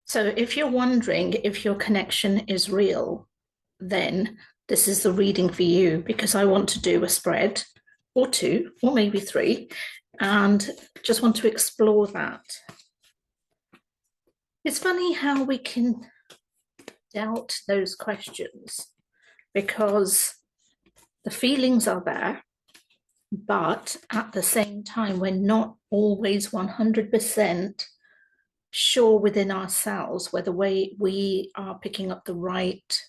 So, if you're wondering if your connection is real, then this is the reading for you because I want to do a spread or two, or maybe three, and just want to explore that. It's funny how we can doubt those questions because the feelings are there, but at the same time, we're not always 100% sure within ourselves whether we are picking up the right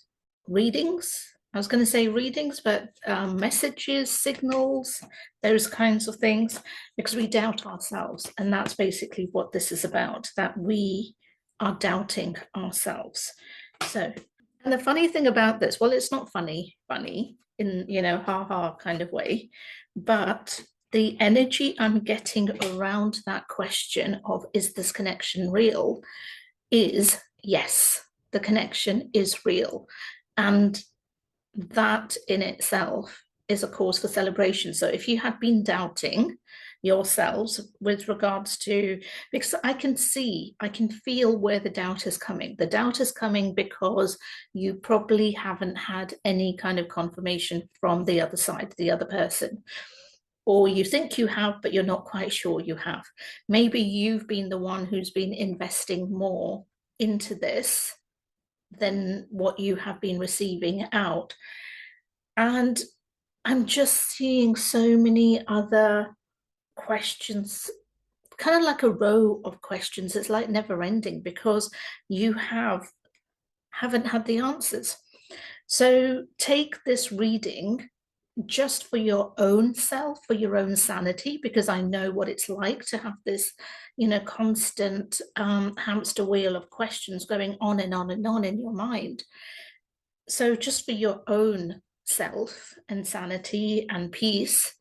readings. I was going to say readings, but messages, signals, those kinds of things, because we doubt ourselves. And that's basically what this is about, that we are doubting ourselves. So, and the funny thing about this, well, it's not funny in, ha ha kind of way, but the energy I'm getting around that question of is this connection real is yes, the connection is real. And that in itself is a cause for celebration. So if you had been doubting yourselves with regards to, because I can feel where the doubt is coming. The doubt is coming because you probably haven't had any kind of confirmation from the other side, the other person, or you think you have, but you're not quite sure you have. Maybe you've been the one who's been investing more into this than what you have been receiving out. And I'm just seeing so many other questions, kind of like a row of questions. It's like never ending because you haven't had the answers. So take this reading just for your own self, for your own sanity, because I know what it's like to have this, constant hamster wheel of questions going on and on and on in your mind. So just for your own self and sanity and peace,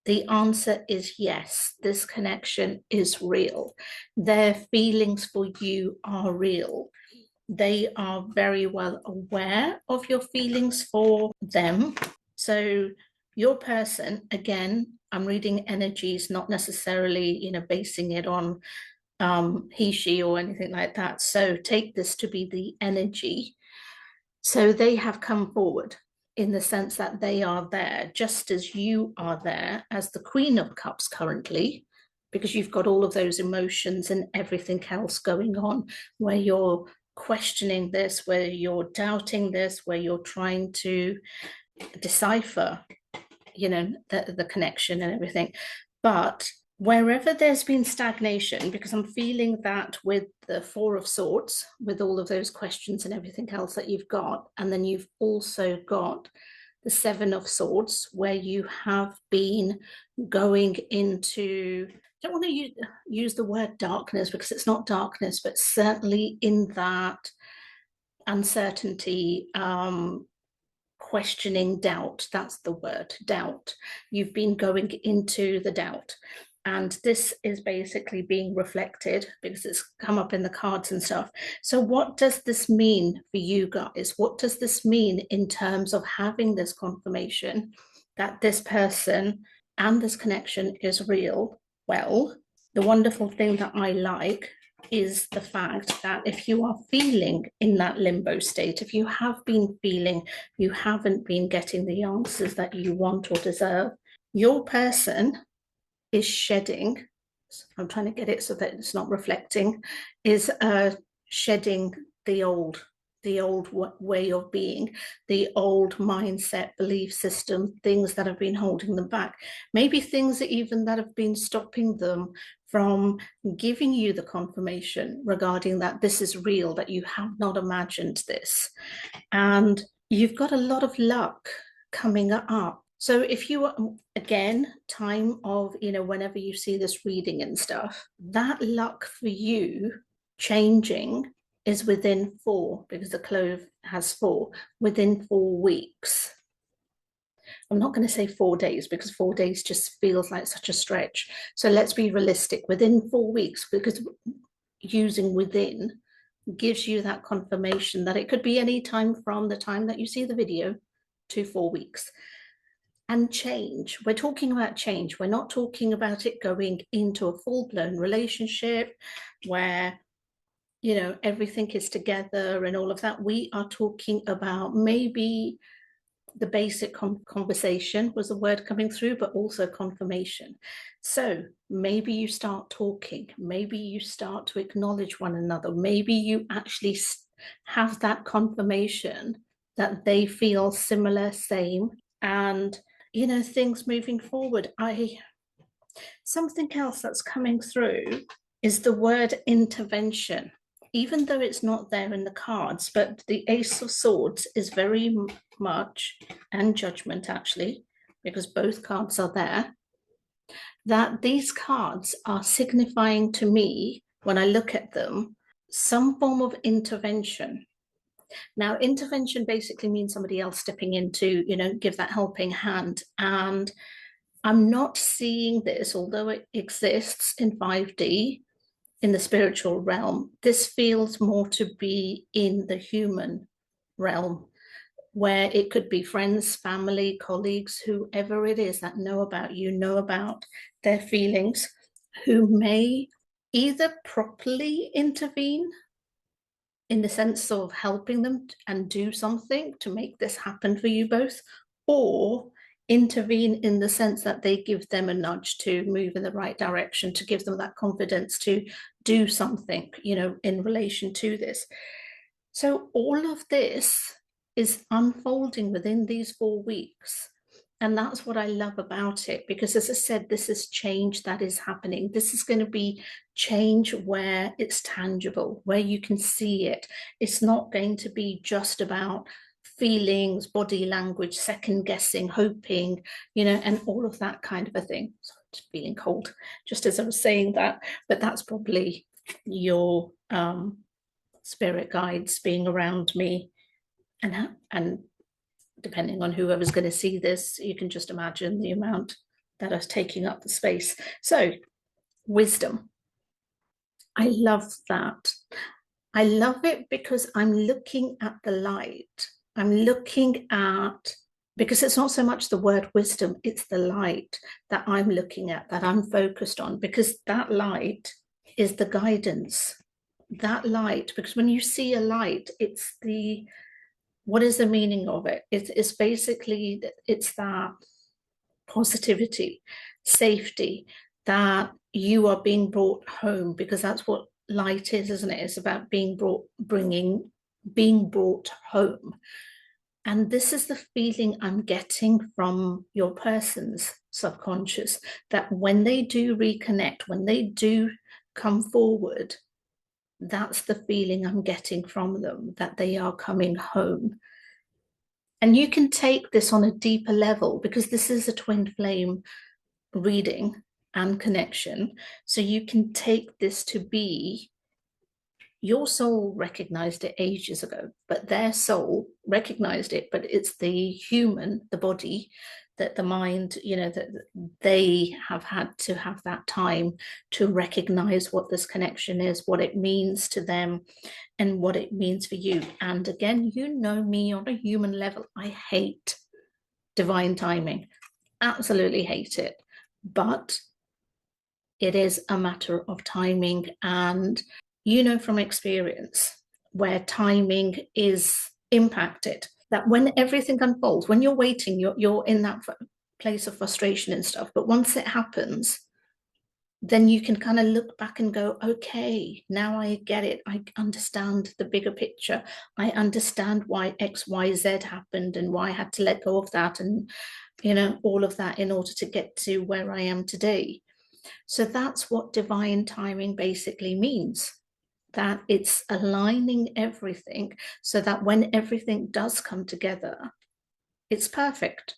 the answer is yes, this connection is real. Their feelings for you are real. They are very well aware of your feelings for them. So your person, again, I'm reading energies, not necessarily, basing it on he, she, or anything like that. So take this to be the energy. So they have come forward in the sense that they are there, just as you are there as the Queen of Cups currently, because you've got all of those emotions and everything else going on where you're questioning this, where you're doubting this, where you're trying to decipher, the connection and everything. But wherever there's been stagnation, because I'm feeling that with the Four of Swords, with all of those questions and everything else that you've got, and then you've also got the Seven of Swords, where you have been going into, I don't want to use the word darkness because it's not darkness, but certainly in that uncertainty, questioning, doubt. That's the word, doubt. You've been going into the doubt. And this is basically being reflected because it's come up in the cards and stuff. So, what does this mean for you guys? What does this mean in terms of having this confirmation that this person and this connection is real? Well, the wonderful thing that I like is the fact that if you are feeling in that limbo state, if you have been feeling you haven't been getting the answers that you want or deserve, your person is shedding. I'm trying to get it so that it's not reflecting, is shedding the old way of being, the old mindset, belief system, things that have been holding them back, maybe things that even that have been stopping them from giving you the confirmation regarding that this is real, that you have not imagined this. And you've got a lot of luck coming up. So if you are, again, time of, whenever you see this reading and stuff, that luck for you changing is within 4, because the clove has 4, within 4 weeks. I'm not going to say 4 days because 4 days just feels like such a stretch. So let's be realistic, within 4 weeks, because using within gives you that confirmation that it could be any time from the time that you see the video to 4 weeks. And change, we're talking about change. We're not talking about it going into a full-blown relationship where, everything is together and all of that. We are talking about maybe the basic conversation was a word coming through, but also confirmation. So maybe you start talking, maybe you start to acknowledge one another, maybe you actually have that confirmation that they feel similar, same, and things moving forward. Something else that's coming through is the word intervention, even though it's not there in the cards, but the Ace of Swords is very much, and Judgment actually, because both cards are there, that these cards are signifying to me, when I look at them, some form of intervention. Now, intervention basically means somebody else stepping in to, give that helping hand. And I'm not seeing this, although it exists in 5D, in the spiritual realm. This feels more to be in the human realm, where it could be friends, family, colleagues, whoever it is that know about you, know about their feelings, who may either properly intervene in the sense of helping them and do something to make this happen for you both, or intervene in the sense that they give them a nudge to move in the right direction, to give them that confidence to do something, in relation to this. So all of this is unfolding within these 4 weeks. And that's what I love about it, because as I said, this is change that is happening. This is going to be change where it's tangible, where you can see it. It's not going to be just about feelings, body language, second guessing, hoping, and all of that kind of a thing. Sorry, just feeling cold, just as I was saying that, but that's probably your spirit guides being around me, and depending on whoever's going to see this, you can just imagine the amount that are taking up the space. So, wisdom. I love that. I love it because I'm looking at the light. I'm looking at, because it's not so much the word wisdom, it's the light that I'm looking at, that I'm focused on, because that light is the guidance. That light, because when you see a light, it's what is the meaning of it? It's basically, it's that positivity, safety, that you are being brought home, because that's what light is, isn't it? It's about being brought home. And this is the feeling I'm getting from your person's subconscious, that when they do reconnect, when they do come forward, that's the feeling I'm getting from them, that they are coming home. And you can take this on a deeper level, because this is a twin flame reading and connection. So you can take this to be, your soul recognized it ages ago, but their soul recognized it, but it's the human, the body, that the mind, that they have had to have that time to recognize what this connection is, what it means to them, and what it means for you. And again, me on a human level, I hate divine timing, absolutely hate it, but it is a matter of timing. And from experience, where timing is impacted, that when everything unfolds, when you're waiting, you're in that place of frustration and stuff, but once it happens, then you can kind of look back and go, okay, now I get it. I understand the bigger picture. I understand why X, Y, Z happened, and why I had to let go of that, and all of that, in order to get to where I am today. So that's what divine timing basically means, that it's aligning everything so that when everything does come together, it's perfect.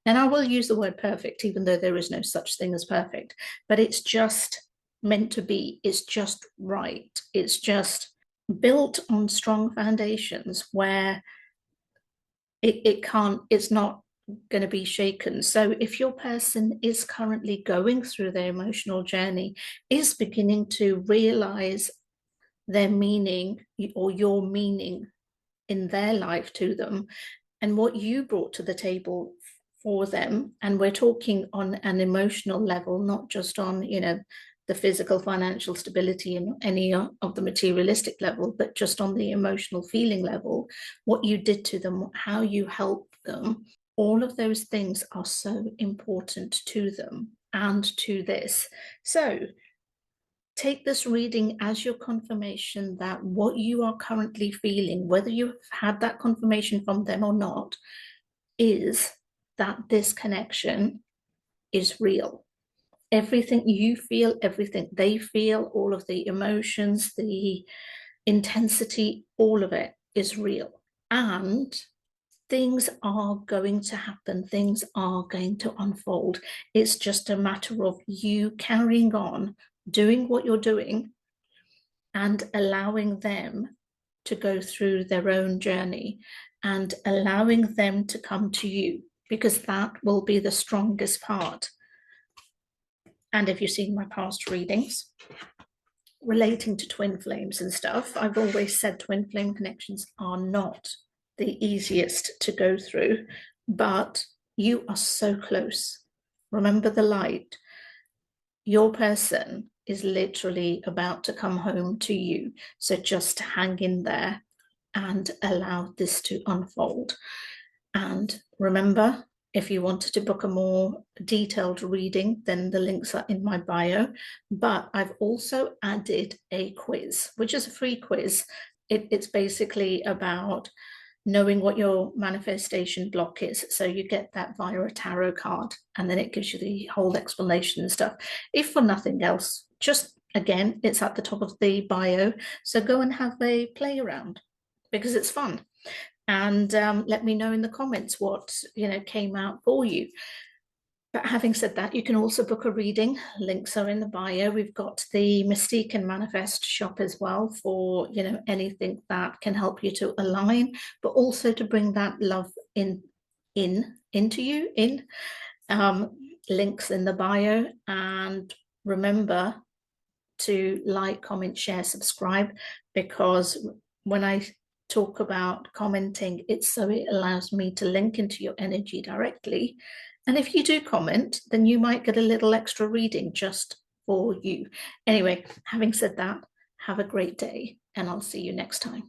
And I will use the word perfect, even though there is no such thing as perfect, but it's just meant to be. It's just right. It's just built on strong foundations where it's not going to be shaken. So if your person is currently going through their emotional journey, is beginning to realize their meaning, or your meaning in their life to them, and what you brought to the table for them, and we're talking on an emotional level, not just on the the physical, financial stability and any of the materialistic level, but just on the emotional feeling level, what you did to them, how you helped them, all of those things are so important to them and to this. So take this reading as your confirmation that what you are currently feeling, whether you've had that confirmation from them or not, is that this connection is real. Everything you feel, everything they feel, all of the emotions, the intensity, all of it is real. And things are going to happen, things are going to unfold. It's just a matter of you carrying on, doing what you're doing, and allowing them to go through their own journey and allowing them to come to you, because that will be the strongest part. And if you've seen my past readings relating to twin flames and stuff, I've always said twin flame connections are not the easiest to go through, but you are so close. Remember the light. Your person is literally about to come home to you. So just hang in there and allow this to unfold. And remember, if you wanted to book a more detailed reading, then the links are in my bio. But I've also added a quiz, which is a free quiz. It's basically about knowing what your manifestation block is. So you get that via a tarot card, and then it gives you the whole explanation and stuff. If for nothing else, just again, it's at the top of the bio. So go and have a play around because it's fun. And let me know in the comments what came out for you. But having said that, you can also book a reading. Links are in the bio. We've got the Mystique and Manifest shop as well for anything that can help you to align, but also to bring that love into you. Links in the bio. And remember to like, comment, share, subscribe, because when I talk about commenting, it's so it allows me to link into your energy directly. And if you do comment, then you might get a little extra reading just for you. Anyway, having said that, have a great day, and I'll see you next time.